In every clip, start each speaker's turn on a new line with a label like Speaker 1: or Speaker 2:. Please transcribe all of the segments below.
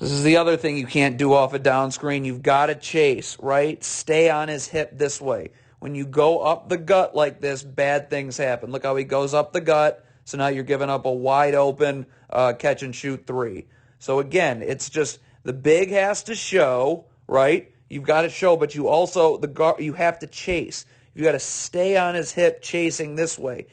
Speaker 1: This is the other thing you can't do off a down screen. You've got to chase, right? Stay on his hip this way. When you go up the gut like this, bad things happen. Look how he goes up the gut. So now you're giving up a wide open catch and shoot three. So again, it's just the big has to show, right? You've got to show, but you also you have to chase. You got to stay on his hip chasing this way.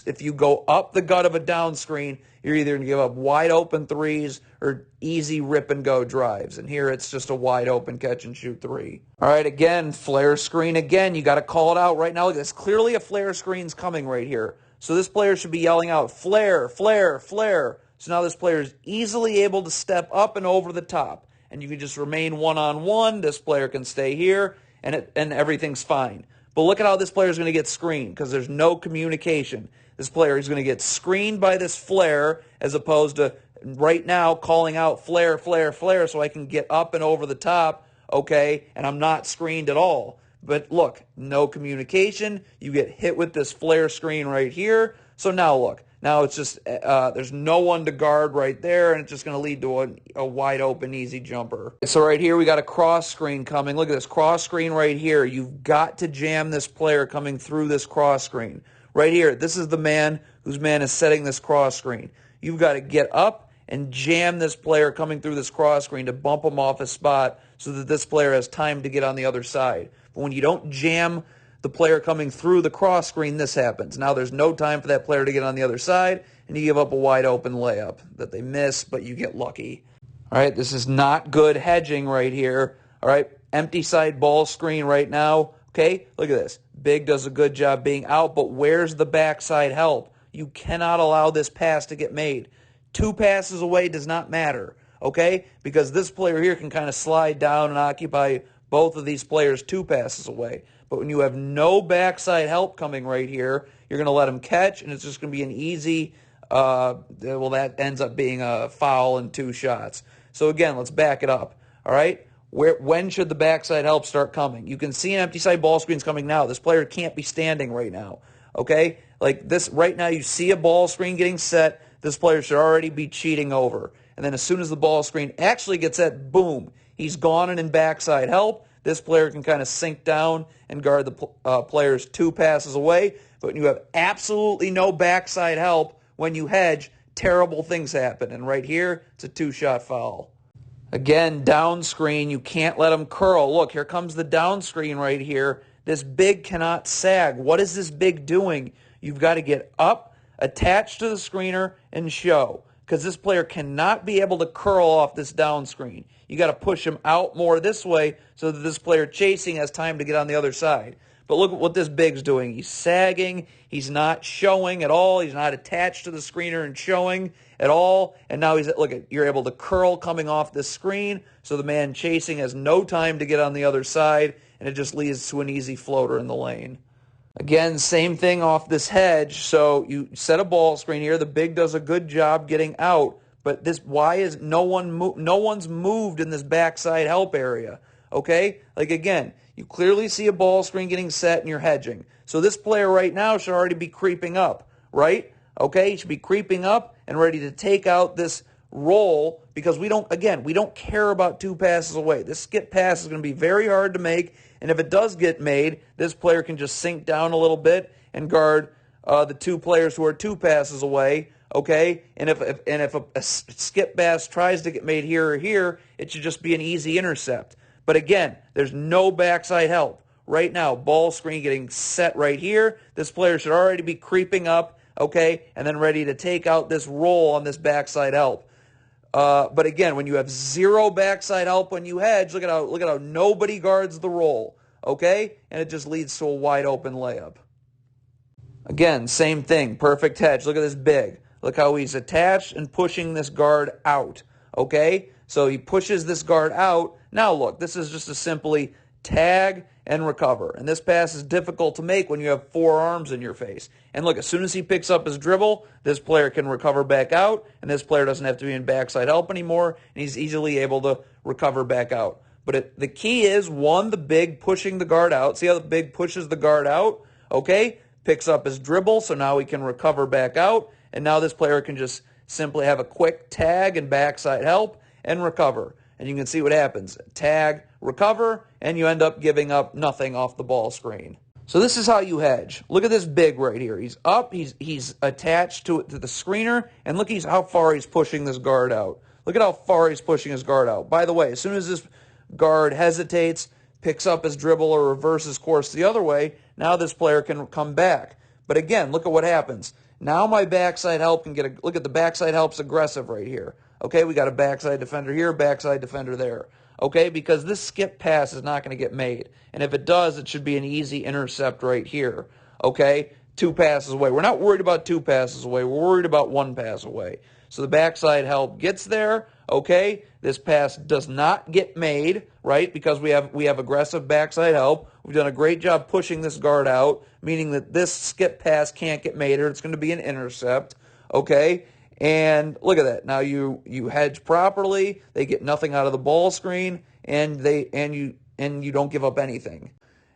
Speaker 1: If you go up the gut of a down screen, you're either going to give up wide open threes or easy rip and go drives. And here it's just a wide open catch and shoot three. All right, again, flare screen again. You got to call it out right now. Look, there's clearly a flare screen's coming right here. So this player should be yelling out flare, flare, flare. So now this player is easily able to step up and over the top. And you can just remain one-on-one. This player can stay here, and everything's fine. But look at how this player is going to get screened because there's no communication. This player is going to get screened by this flare as opposed to right now calling out flare, flare, flare so I can get up and over the top, okay, and I'm not screened at all. But look, no communication. You get hit with this flare screen right here. So now look. Now it's just there's no one to guard right there, and it's just going to lead to a wide open, easy jumper. So right here we got a cross screen coming. Look at this cross screen right here. You've got to jam this player coming through this cross screen. Right here, this is the man whose man is setting this cross screen. You've got to get up and jam this player coming through this cross screen to bump him off his spot so that this player has time to get on the other side. But when you don't jam the player coming through the cross screen, this happens. Now there's no time for that player to get on the other side, and you give up a wide open layup that they miss, but you get lucky. All right, this is not good hedging right here. All right, empty side ball screen right now. Okay, look at this. Big does a good job being out, but where's the backside help? You cannot allow this pass to get made. 2 passes away does not matter, okay? Because this player here can kind of slide down and occupy both of these players 2 passes away. But when you have no backside help coming right here, you're going to let him catch, and it's just going to be an easy, that ends up being a foul and 2 shots. So again, let's back it up, all right? When should the backside help start coming? You can see an empty side ball screen's coming now. This player can't be standing right now, okay? Like this, right now you see a ball screen getting set. This player should already be cheating over. And then as soon as the ball screen actually gets set, boom, he's gone and in backside help. This player can kind of sink down and guard the players 2 passes away. But when you have absolutely no backside help, when you hedge, terrible things happen. And right here, it's a 2-shot foul. Again, down screen, you can't let him curl. Look, here comes the down screen right here. This big cannot sag. What is this big doing? You've got to get up, attach to the screener, and show. Because this player cannot be able to curl off this down screen. You got to push him out more this way so that this player chasing has time to get on the other side. But look at what this big's doing. He's sagging. He's not showing at all. He's not attached to the screener and showing at all. And now you're able to curl coming off this screen. So the man chasing has no time to get on the other side. And it just leads to an easy floater in the lane. Again, same thing off this hedge. So you set a ball screen here. The big does a good job getting out. But why is no one's moved in this backside help area? Okay? Like again, you clearly see a ball screen getting set and you're hedging. So this player right now should already be creeping up, right? Okay? He should be creeping up and ready to take out this roll because we don't care about 2 passes away. This skip pass is going to be very hard to make, and if it does get made, this player can just sink down a little bit and guard the 2 players who are 2 passes away. Okay, and if a skip pass tries to get made here or here, it should just be an easy intercept. But again, there's no backside help. Right now, ball screen getting set right here. This player should already be creeping up, okay, and then ready to take out this roll on this backside help. But again, when you have 0 backside help when you hedge, look at how nobody guards the roll, okay, and it just leads to a wide open layup. Again, same thing, perfect hedge. Look at this big. Look how he's attached and pushing this guard out, okay? So he pushes this guard out. Now look, this is just a simply tag and recover. And this pass is difficult to make when you have 4 arms in your face. And look, as soon as he picks up his dribble, this player can recover back out, and this player doesn't have to be in backside help anymore, and he's easily able to recover back out. But the key is, 1, the big pushing the guard out. See how the big pushes the guard out? Okay, picks up his dribble, so now he can recover back out. And now this player can just simply have a quick tag and backside help. and recover. And you can see what happens. Tag, recover, and you end up giving up nothing off the ball screen. So this is how you hedge. Look at this big right here. He's up, he's attached to the screener, and look how far he's pushing this guard out. Look at how far he's pushing his guard out. By the way, as soon as this guard hesitates, picks up his dribble or reverses course the other way, now this player can come back. But again, look at what happens. Now my backside help can look at the backside help's aggressive right here. Okay, we got a backside defender here, backside defender there. Okay, because this skip pass is not going to get made. And if it does, it should be an easy intercept right here. Okay, 2 passes away. We're not worried about 2 passes away. We're worried about 1 pass away. So the backside help gets there. Okay, this pass does not get made, right? Because we have aggressive backside help. We've done a great job pushing this guard out, meaning that this skip pass can't get made, or it's going to be an intercept. Okay, and look at that. Now you hedge properly. They get nothing out of the ball screen, and you don't give up anything.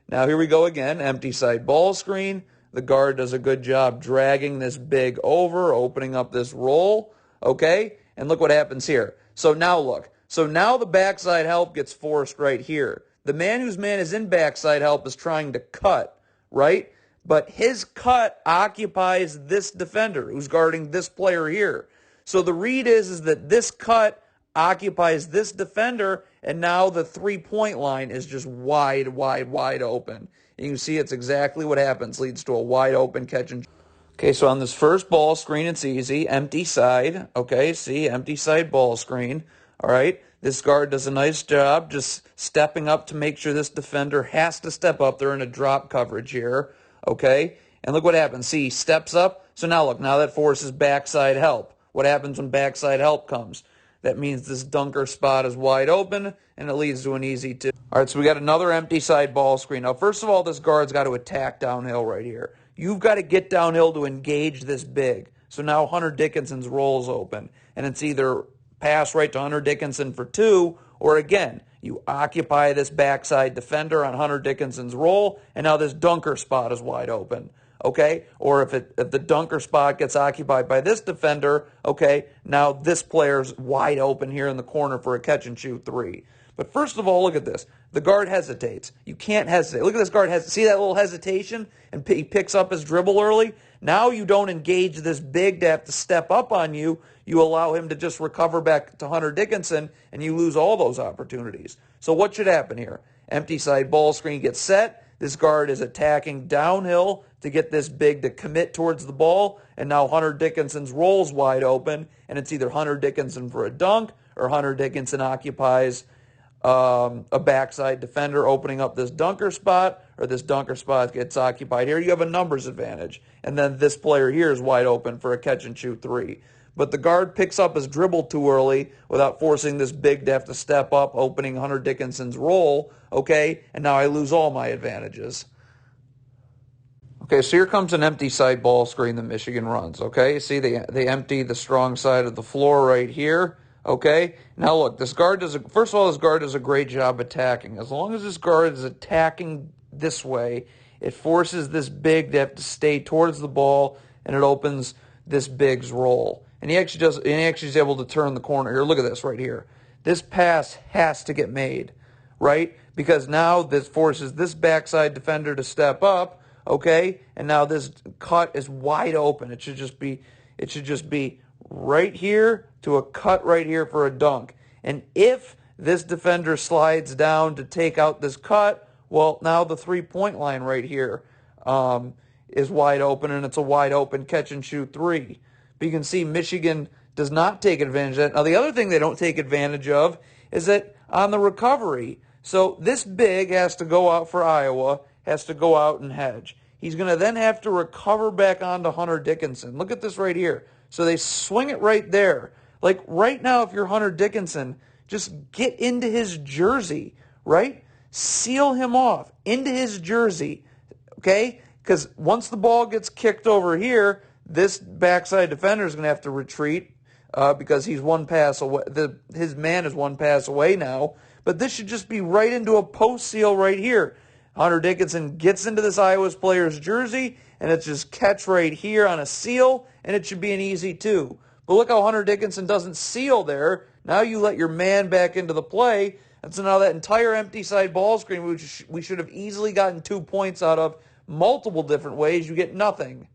Speaker 1: Now here we go again. Empty side ball screen. The guard does a good job dragging this big over, opening up this roll. Okay, and look what happens here. So now look. So now the backside help gets forced right here. The man whose man is in backside help is trying to cut, right? But his cut occupies this defender who's guarding this player here. So the read is that this cut occupies this defender, and now the three-point line is just wide open. You can see it's exactly what happens. Leads to a wide open catch and... Okay, so on this first ball screen, it's easy. Empty side. Okay, see, empty side ball screen. All right, this guard does a nice job just stepping up to make sure this defender has to step up. They're in a drop coverage here. Okay, and look what happens. See, he steps up. So now look, now that forces backside help. What happens when backside help comes? That means this dunker spot is wide open, and it leads to an easy 2. All right, so we got another empty side ball screen. Now, first of all, this guard's got to attack downhill right here. You've got to get downhill to engage this big. So now Hunter Dickinson's roll's open, and it's either pass right to Hunter Dickinson for 2, or again, you occupy this backside defender on Hunter Dickinson's roll, and now this dunker spot is wide open. Okay, or if the dunker spot gets occupied by this defender, okay, now this player's wide open here in the corner for a catch and shoot 3. But first of all, look at this. The guard hesitates. You can't hesitate. Look at this guard. See that little hesitation? And he picks up his dribble early? Now you don't engage this big to have to step up on you. You allow him to just recover back to Hunter Dickinson, and you lose all those opportunities. So what should happen here? Empty side ball screen gets set. This guard is attacking downhill to get this big to commit towards the ball, and now Hunter Dickinson's roll's wide open, and it's either Hunter Dickinson for a dunk or Hunter Dickinson occupies a backside defender opening up this dunker spot, or this dunker spot gets occupied here. You have a numbers advantage, and then this player here is wide open for a catch and shoot 3. But the guard picks up his dribble too early without forcing this big to have to step up, opening Hunter Dickinson's roll, okay, and now I lose all my advantages. Okay, so here comes an empty side ball screen that Michigan runs, okay? See, they empty the strong side of the floor right here, okay? Now look, this guard first of all, this guard does a great job attacking. As long as this guard is attacking this way, it forces this big to have to stay towards the ball, and it opens this big's roll. And he actually is able to turn the corner here. Look at this right here. This pass has to get made, right? Because now this forces this backside defender to step up, okay? And now this cut is wide open. It should just be right here to a cut right here for a dunk. And if this defender slides down to take out this cut, well, now the three-point line right here is wide open, and it's a wide open catch and shoot 3. But you can see Michigan does not take advantage of that. Now, the other thing they don't take advantage of is that on the recovery, so this big has to go out for Iowa, has to go out and hedge. He's going to then have to recover back onto Hunter Dickinson. Look at this right here. So they swing it right there. Like right now, if you're Hunter Dickinson, just get into his jersey, right? Seal him off into his jersey, okay? Because once the ball gets kicked over here, this backside defender is going to have to retreat because he's one pass away. His man is one pass away now. But this should just be right into a post seal right here. Hunter Dickinson gets into this Iowa's player's jersey, and it's just catch right here on a seal, and it should be an easy 2. But look how Hunter Dickinson doesn't seal there. Now you let your man back into the play, and so now that entire empty side ball screen, which we should have easily gotten 2 points out of multiple different ways, you get nothing.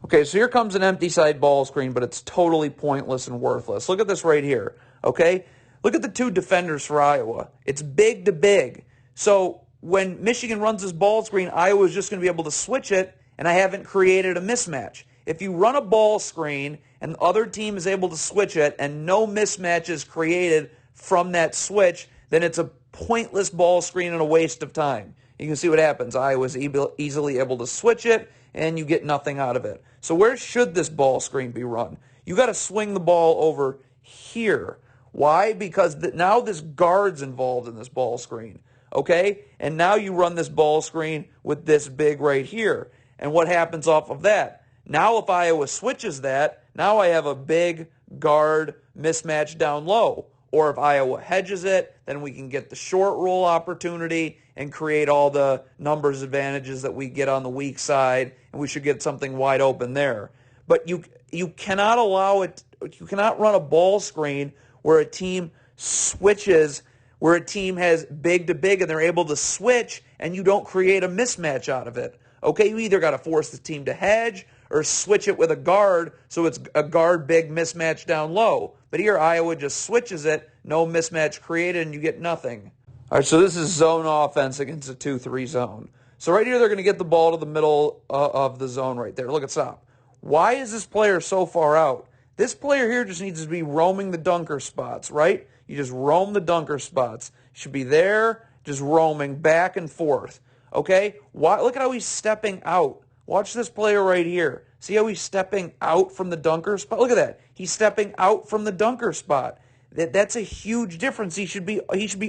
Speaker 1: Okay, so here comes an empty side ball screen, but it's totally pointless and worthless. Look at this right here, okay? Look at the 2 defenders for Iowa. It's big to big. So when Michigan runs this ball screen, Iowa's just going to be able to switch it, and I haven't created a mismatch. If you run a ball screen and the other team is able to switch it and no mismatch is created from that switch, then it's a pointless ball screen and a waste of time. You can see what happens. Iowa's easily able to switch it, and you get nothing out of it. So where should this ball screen be run? You got to swing the ball over here. Why? Because now this guard's involved in this ball screen, okay? And now you run this ball screen with this big right here. And what happens off of that? Now if Iowa switches that, now I have a big guard mismatch down low. Or if Iowa hedges it, then we can get the short roll opportunity and create all the numbers advantages that we get on the weak side, and we should get something wide open there. But you cannot allow it, you cannot run a ball screen where a team switches, where a team has big to big and they're able to switch and you don't create a mismatch out of it. Okay, you either got to force the team to hedge or switch it with a guard so it's a guard big mismatch down low. But here Iowa just switches it, no mismatch created, and you get nothing. All right, so this is zone offense against a 2-3 zone. So right here they're going to get the ball to the middle of the zone right there. Look at stop. Why is this player so far out? This player here just needs to be roaming the dunker spots, right? You just roam the dunker spots. You should be there, just roaming back and forth. Okay? Look at how he's stepping out. Watch this player right here. See how he's stepping out from the dunker spot? Look at that. He's stepping out from the dunker spot. That's a huge difference. He should be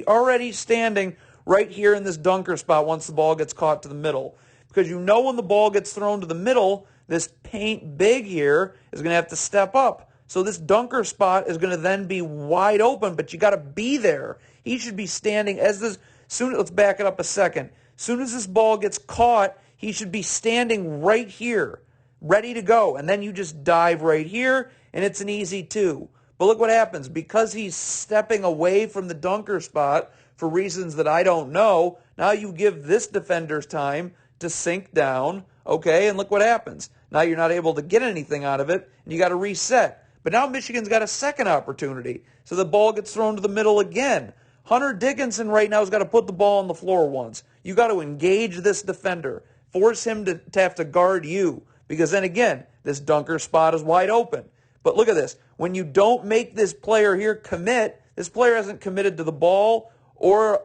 Speaker 1: already standing right here in this dunker spot once the ball gets caught to the middle. Because you know when the ball gets thrown to the middle, this paint big here is going to have to step up. So this dunker spot is going to then be wide open, but you got to be there. He should be standing let's back it up a second. As soon as this ball gets caught, he should be standing right here, ready to go. And then you just dive right here, and it's an easy 2. But look what happens. Because he's stepping away from the dunker spot for reasons that I don't know, now you give this defender's time to sink down, okay? And look what happens. Now you're not able to get anything out of it, and you got to reset. But now Michigan's got a second opportunity. So the ball gets thrown to the middle again. Hunter Dickinson right now has got to put the ball on the floor once. You got to engage this defender. Force him to have to guard you. Because then again, this dunker spot is wide open. But look at this. When you don't make this player here commit, this player hasn't committed to the ball or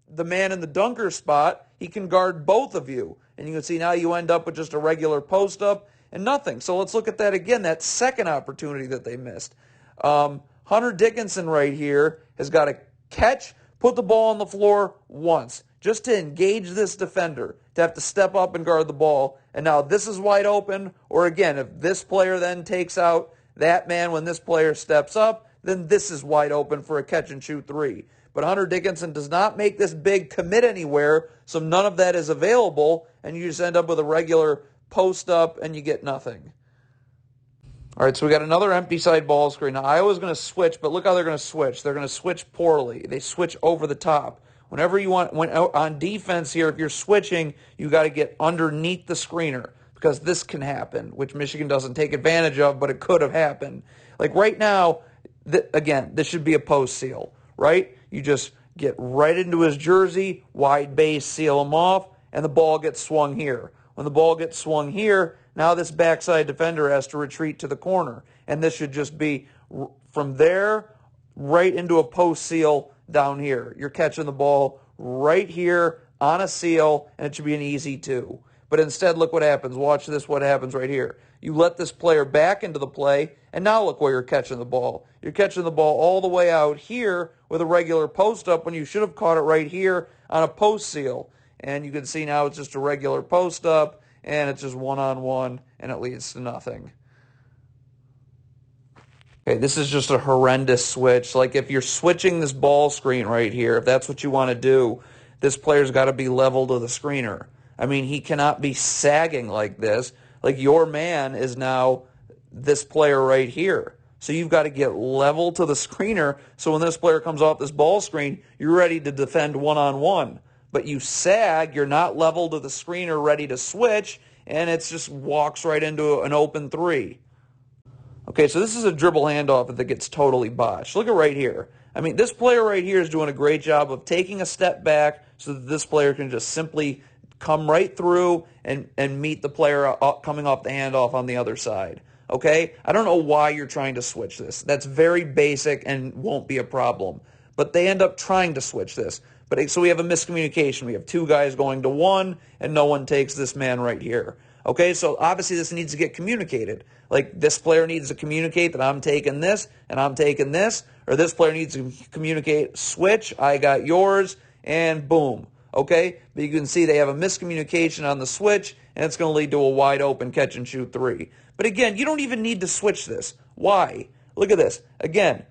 Speaker 1: the man in the dunker spot. He can guard both of you. And you can see now you end up with just a regular post-up and nothing. So let's look at that again, that second opportunity that they missed. Hunter Dickinson right here has got to catch, put the ball on the floor once, just to engage this defender, to have to step up and guard the ball. And now this is wide open, or again, if this player then takes out that man when this player steps up, then this is wide open for a catch-and-shoot 3. But Hunter Dickinson does not make this big commit anywhere, so none of that is available, and you just end up with a regular post-up, and you get nothing. All right, so we got another empty side ball screen. Now, Iowa's going to switch, but look how they're going to switch. They're going to switch poorly. They switch over the top. Whenever you want, on defense here, if you're switching, you got to get underneath the screener because this can happen, which Michigan doesn't take advantage of, but it could have happened. Like right now, again, this should be a post seal, right? You just get right into his jersey, wide base, seal him off, and the ball gets swung here. When the ball gets swung here, now this backside defender has to retreat to the corner. And this should just be from there right into a post seal down here. You're catching the ball right here on a seal, and it should be an easy 2. But instead, look what happens. Watch this, what happens right here. You let this player back into the play, and now look where you're catching the ball. You're catching the ball all the way out here with a regular post-up when you should have caught it right here on a post seal. And you can see now it's just a regular post-up, and it's just one-on-one, and it leads to nothing. Okay, this is just a horrendous switch. Like if you're switching this ball screen right here, if that's what you want to do, this player's got to be level to the screener. I mean, he cannot be sagging like this. Like your man is now this player right here. So you've got to get level to the screener. So when this player comes off this ball screen, you're ready to defend one-on-one. But you sag, you're not level to the screener, ready to switch, and it just walks right into an open three. Okay, so this is a dribble handoff that gets totally botched. Look at right here. I mean, this player right here is doing a great job of taking a step back so that this player can just simply come right through and meet the player coming off the handoff on the other side. Okay? I don't know why you're trying to switch this. That's very basic and won't be a problem. But they end up trying to switch this. So we have a miscommunication. We have two guys going to one, and no one takes this man right here. Okay, so obviously this needs to get communicated. Like this player needs to communicate that I'm taking this and I'm taking this, or this player needs to communicate, switch, I got yours, and boom. Okay, but you can see they have a miscommunication on the switch, and it's going to lead to a wide open catch and shoot three. But again, you don't even need to switch this. Why? Look at this. Again,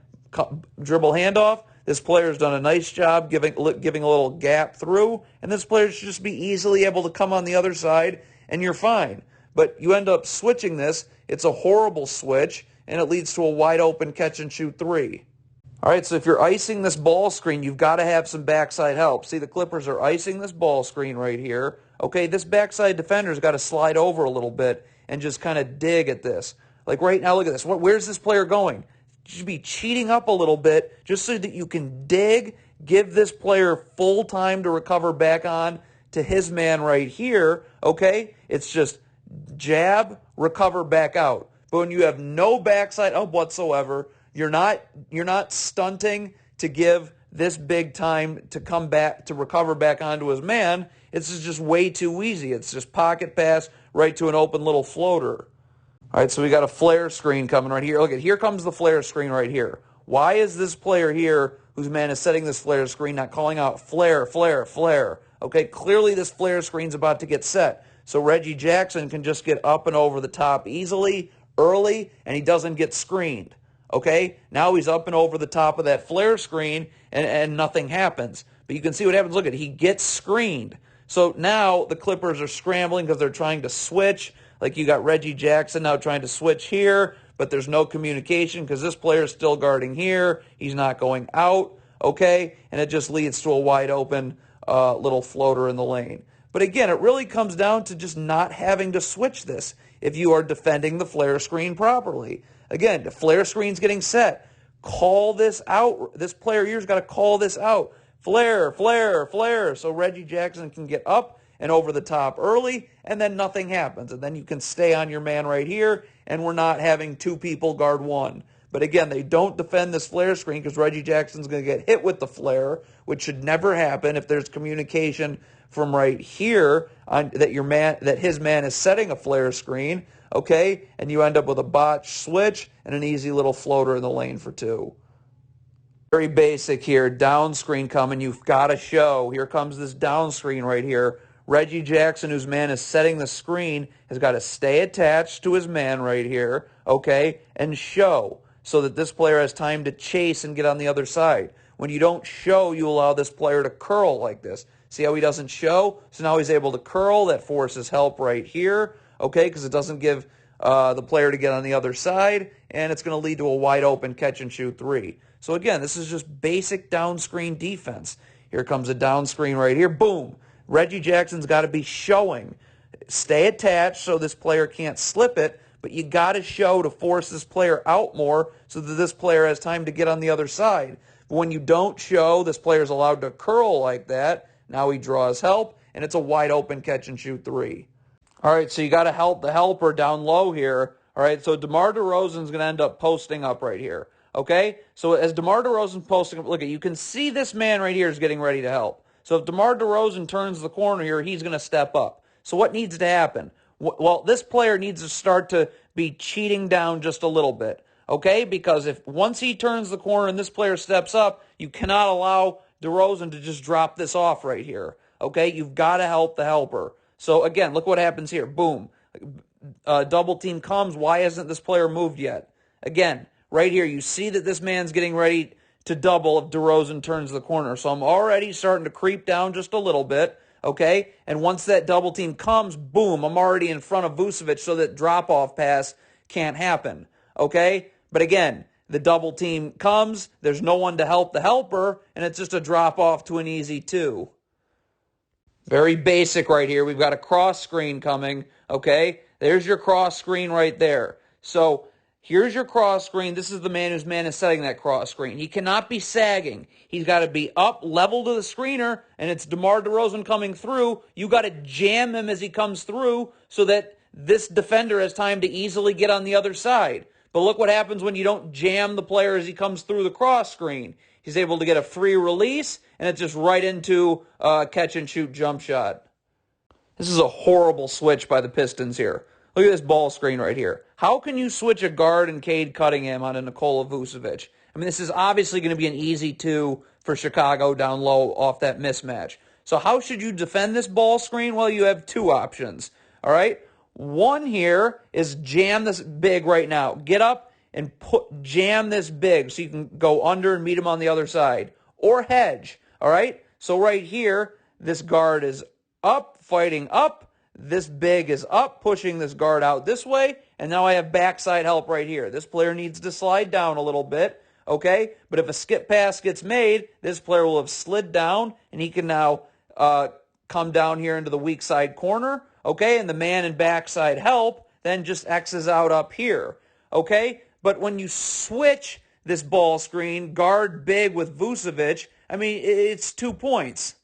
Speaker 1: dribble handoff. This player's done a nice job giving a little gap through, and this player should just be easily able to come on the other side, and you're fine. But you end up switching this. It's a horrible switch, and it leads to a wide open catch and shoot three. All right, so if you're icing this ball screen, you've got to have some backside help. See, the Clippers are icing this ball screen right here. Okay, this backside defender's got to slide over a little bit and just kind of dig at this. Like right now, look at this. Where's this player going? You should be cheating up a little bit just so that you can dig, give this player full time to recover back on to his man right here, okay? It's just jab, recover back out. But when you have no backside up whatsoever, you're not stunting to give this big time to come back, to recover back onto his man. It's just way too easy. It's just pocket pass right to an open little floater. All right, so we got a flare screen coming right here. Look, here comes the flare screen right here. Why is this player here, whose man is setting this flare screen, not calling out flare, flare, flare? Okay, clearly this flare screen's about to get set. So Reggie Jackson can just get up and over the top easily, early, and he doesn't get screened. Okay, now he's up and over the top of that flare screen, and nothing happens. But you can see what happens. Look at it. He gets screened. So now the Clippers are scrambling because they're trying to switch. Like you got Reggie Jackson now trying to switch here, but there's no communication because this player is still guarding here. He's not going out, okay? And it just leads to a wide open little floater in the lane. But again, it really comes down to just not having to switch this if you are defending the flare screen properly. Again, the flare screen's getting set. Call this out. This player here's got to call this out. Flare, flare, flare. So Reggie Jackson can get up and over the top early, and then nothing happens. And then you can stay on your man right here, and we're not having two people guard one. But again, they don't defend this flare screen because Reggie Jackson's going to get hit with the flare, which should never happen if there's communication from right here that his man is setting a flare screen, okay? And you end up with a botched switch and an easy little floater in the lane for two. Very basic here, down screen coming. You've got to show. Here comes this down screen right here. Reggie Jackson, whose man is setting the screen, has got to stay attached to his man right here, okay, and show so that this player has time to chase and get on the other side. When you don't show, you allow this player to curl like this. See how he doesn't show? So now he's able to curl. That forces help right here, okay, because it doesn't give the player to get on the other side, and it's going to lead to a wide open catch and shoot three. So again, this is just basic down screen defense. Here comes a down screen right here. Boom. Reggie Jackson's got to be showing. Stay attached so this player can't slip it, but you got to show to force this player out more so that this player has time to get on the other side. But when you don't show, this player's allowed to curl like that. Now he draws help, and it's a wide open catch and shoot three. All right, so you got to help the helper down low here. All right, so DeMar DeRozan's going to end up posting up right here. Okay, so as DeMar DeRozan's posting up, look at you can see this man right here is getting ready to help. So if DeMar DeRozan turns the corner here, he's going to step up. So what needs to happen? Well, this player needs to start to be cheating down just a little bit, okay? Because if once he turns the corner and this player steps up, you cannot allow DeRozan to just drop this off right here, okay? You've got to help the helper. So again, look what happens here. Boom. Double team comes. Why hasn't this player moved yet? Again, right here, you see that this man's getting ready to double if DeRozan turns the corner. So I'm already starting to creep down just a little bit, okay? And once that double team comes, boom, I'm already in front of Vucevic so that drop-off pass can't happen, okay? But again, the double team comes, there's no one to help the helper, and it's just a drop off to an easy 2. Very basic right here. We've got a cross screen coming, okay? There's your cross screen right there. So here's your cross screen. This is the man whose man is setting that cross screen. He cannot be sagging. He's got to be up, level to the screener, and it's DeMar DeRozan coming through. You got to jam him as he comes through so that this defender has time to easily get on the other side. But look what happens when you don't jam the player as he comes through the cross screen. He's able to get a free release, and it's just right into a catch-and-shoot jump shot. This is a horrible switch by the Pistons here. Look at this ball screen right here. How can you switch a guard and Cade Cunningham on a Nikola Vucevic? I mean, this is obviously going to be an easy 2 for Chicago down low off that mismatch. So how should you defend this ball screen? Well, you have 2 options, all right? One here is jam this big right now. Get up and jam this big so you can go under and meet him on the other side. Or hedge, all right? So right here, this guard is up, fighting up. This big is up, pushing this guard out this way. And now I have backside help right here. This player needs to slide down a little bit, okay? But if a skip pass gets made, this player will have slid down, and he can now come down here into the weak side corner, okay? And the man in backside help then just X's out up here, okay? But when you switch this ball screen, guard big with Vucevic, I mean, it's 2 points.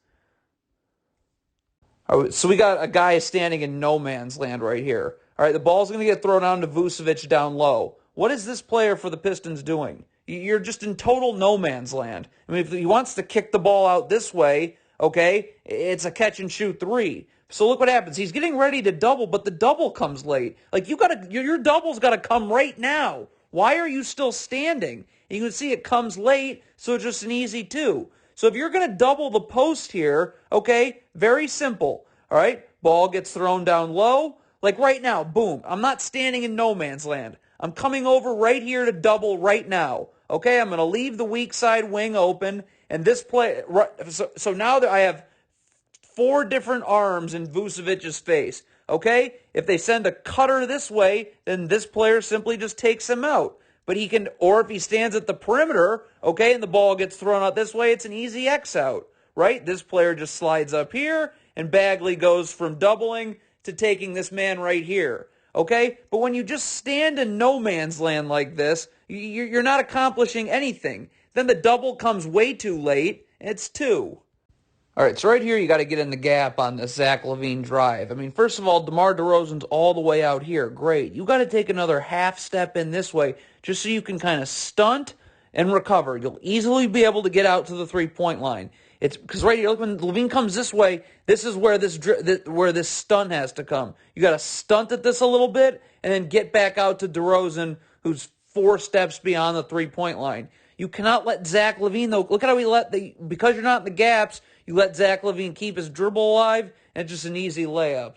Speaker 1: So we got a guy standing in no man's land right here. All right, the ball's going to get thrown down to Vucevic down low. What is this player for the Pistons doing? You're just in total no man's land. I mean, if he wants to kick the ball out this way, okay, it's a catch-and-shoot 3. So look what happens. He's getting ready to double, but the double comes late. Like, your double's got to come right now. Why are you still standing? And you can see it comes late, so it's just an easy 2. So if you're going to double the post here, okay, very simple, all right? Ball gets thrown down low. Like right now, boom. I'm not standing in no man's land. I'm coming over right here to double right now, okay? I'm going to leave the weak side wing open, and this play, so now that I have 4 different arms in Vucevic's face, okay? If they send a cutter this way, then this player simply just takes him out. But he can, or if he stands at the perimeter, okay, and the ball gets thrown out this way, it's an easy X out, right? This player just slides up here, and Bagley goes from doubling to taking this man right here, okay? But when you just stand in no man's land like this, you're not accomplishing anything. Then the double comes way too late, and it's 2. All right, so right here you got to get in the gap on the Zach LaVine drive. I mean, first of all, DeMar DeRozan's all the way out here. Great. You got to take another half step in this way just so you can kind of stunt and recover. You'll easily be able to get out to the 3-point line. It's because right here, look, when LaVine comes this way, this is where this stunt has to come. You got to stunt at this a little bit and then get back out to DeRozan, who's 4 steps beyond the 3-point line. You cannot let Zach LaVine, though. Look at how because you're not in the gaps, you let Zach LaVine keep his dribble alive, and it's just an easy layup.